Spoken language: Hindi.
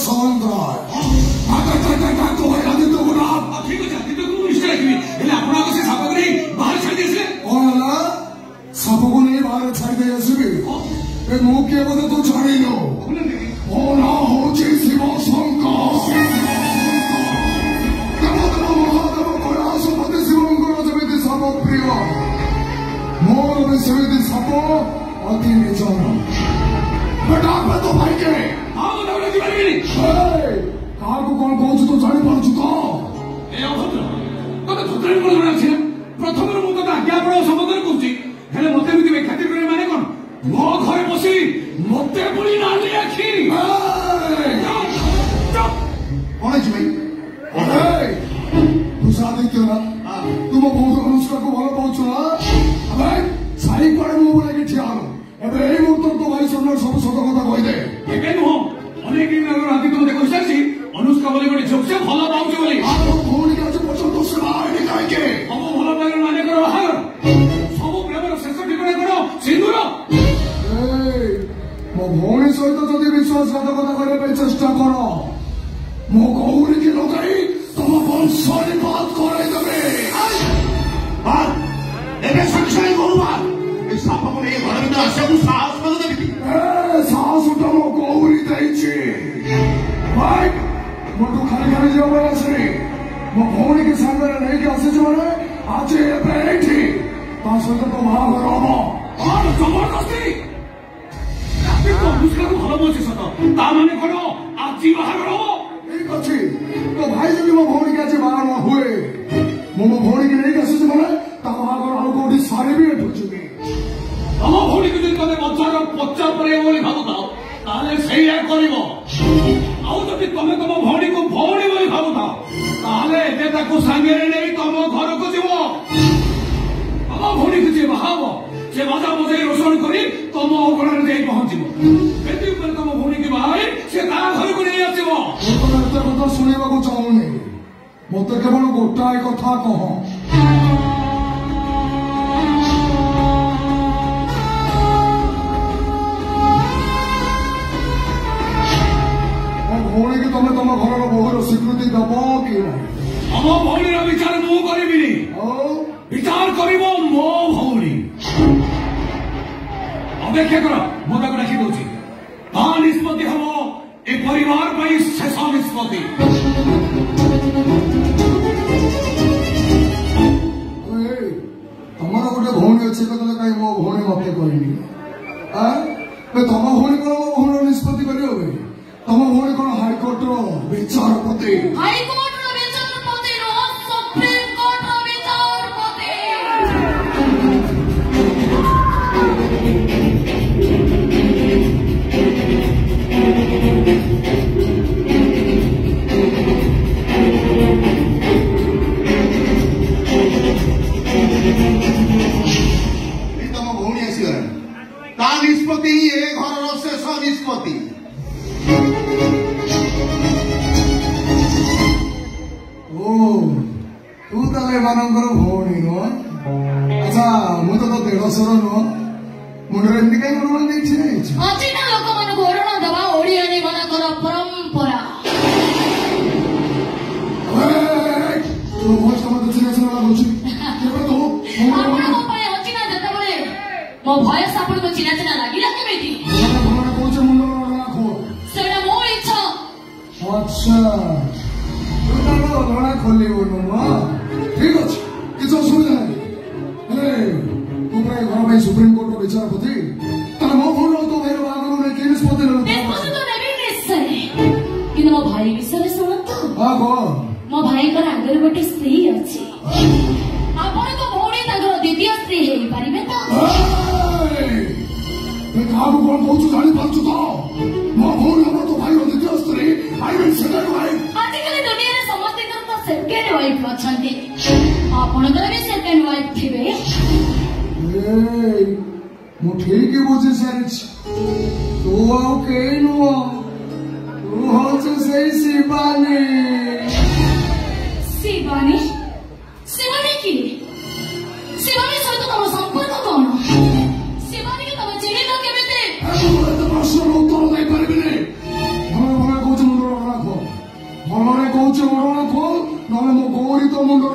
सौंदर्य तो भाई आदित्य को ना ठीक है आदित्य को निश्चय रखिए हेले आपण आगे से साप को नहीं बाहर छाड़ दिए कौन हला साप को नहीं बाहर छाड़ दे ऐसे ए मुख्य बदे तो छाड़ी लो ओना हो जे शिव शंकर कमोदर महादेव कैलासपति शिवंकर जेमिति साप प्रिय मोर भी सेमिति साप अति निचर बेटा मैं तो भाई के हां बताओ जी बारी कहा को कौन कौन तो जानी पारछु तो ए अभद्र तो धुतराणी कोन बना छै प्रथम रो मत आज्ञा पड़ो संबोधन करछि हेले मते भी दिबे खातिर करे माने कोन मो घरे बसी मते पुली नाली आखी कौन है भाई अरे तू शादी क्यों ना तुम बहुत अनुष्का को भलो पाउछ ना अबे सारी पड़े मो बोले कि ठिया एबे एई मुहूर्त तो भाई सुनर सब सत कथा कहि दे एके नो अनेक दिन अगर आदि तुम देखो साक्षी अनुष्का बोले कोनी झोक से भलो पाउछ बोली आ तो फोन के आज पछन तो सेवा आइडी काहे के हम भलो पाइल माने करो हार सब प्रेमर शेष ठिकाना करो सिंदूर मो भौणी सहित जदि विश्वासघातकता करने पर चेष्टा कर मो गौरी की लगाई तुम वंश निपात कराई देवे साप को नहीं घर भर आसे साहस मत देवी साहस उठा मो गौरी देइछे भाई मोटू खाली खाली जो बोला सरी मो भौणी के सामने नहीं के आसे माने आज एबे एठी ता सहित तो बाहाघर हबो और जबरदस्ती तो अनुष्का को भलो बोलछि सत ता माने कोन आजी बाहाघर हो ठीक अछि तो भाई जदि मो भौणी के आज बाहाघर हुए मो भौणी के नहीं के आसे माने ता बाहाघर आउ कोठी सारे भी एठुचुबी तम भौणी को जदि तमे बच्चार पच्चा पड़े बोली भाबुताओ ताले सेया करिवो आउ जदि तमे तम भौणी को भौणी बोली भाबुताओ ताले एते ताको संगे रे नहीं तम घर को जीवो तम भौणी को जे बाहाबो से मजा मजे रोशन करी तम अगणर जाई पहुंचीबो एति ऊपर तम भौणी के बाहाई से ता घर को नहीं आसीबो तो एते कथा सुनिबा को चाहुनी मते केवल गोटाए कथा कह भौणी की तमे तम घर बहुर स्वीकृति दब कि हम भौणी विचार मु करिबिनी विचार करिबो मो भौणी अपेक्षा कर मु ताको डाकी दउछि ता निष्पत्ति हबो ए परिवार पई शेष निष्पत्ति तमर गोटे भौणी अछि कतले काई मो भौणी मते कहनी आ तम भौणी को भौणी निष्पत्ति करियो बे तम भौणी कोन हाईकोर्ट रो विचारपति हाईकोर्ट रो विचारपति रो सुप्रीम कोर्ट रो विचारपति तम भौणी आसीगला ता निष्पत्ति ए घर शेष निष्पत्ति तू ताले मानकर भौणी नो अच्छा मु तो देढ़शर नुह मुंडे एमती कहीं ऋण देखी अचिना लोक मन ऋण देवा ओडियानी मनकर परंपरा तो भोज का मत चिना चिना लागुची केबे तो आपण को पाए अचिना जता बळे मो भयस आपण को चिना चिना लागिला केमिति भगवान कोचे मुंडे राखो सेडा मो इच्छा अच्छा तू तालो लड़ा खोली बोनो ठीक अछि किछो सुविधा नहीं अरे तू प्राय घर भाई सुप्रीम कोर्ट रो विचारपति तार मो भूल तो भाई बागरो ने के निष्पत्ति ले निष्पत्ति तो नेबी निश्चय किन मो भाई विषय सुनत हां गो मो भाई कर आगर गोटे स्त्री अछि आपण को भौणी तागर द्वितीय स्त्री हेई परिबे त मैं कहा को कौन कहू जानी पाछु तो मो भूल हम तो भाई रो द्वितीय स्त्री आई विल सेकंड वाइफ आजकल दुनिया रे समस्त कर तो सेकंड वाइफ अछंती आपण कर भी सेकंड वाइफ थिबे मु ठीक बुझी सारी तू आउ के नुआ तू हो से शिवानी शिवानी शिवानी की शिवानी सहित तुम संपर्क कौन शिवानी के तुम चिन्हित केमिति प्रश्न उत्तर दे परिबे नै भले भले कहू ମୁଣ୍ଡ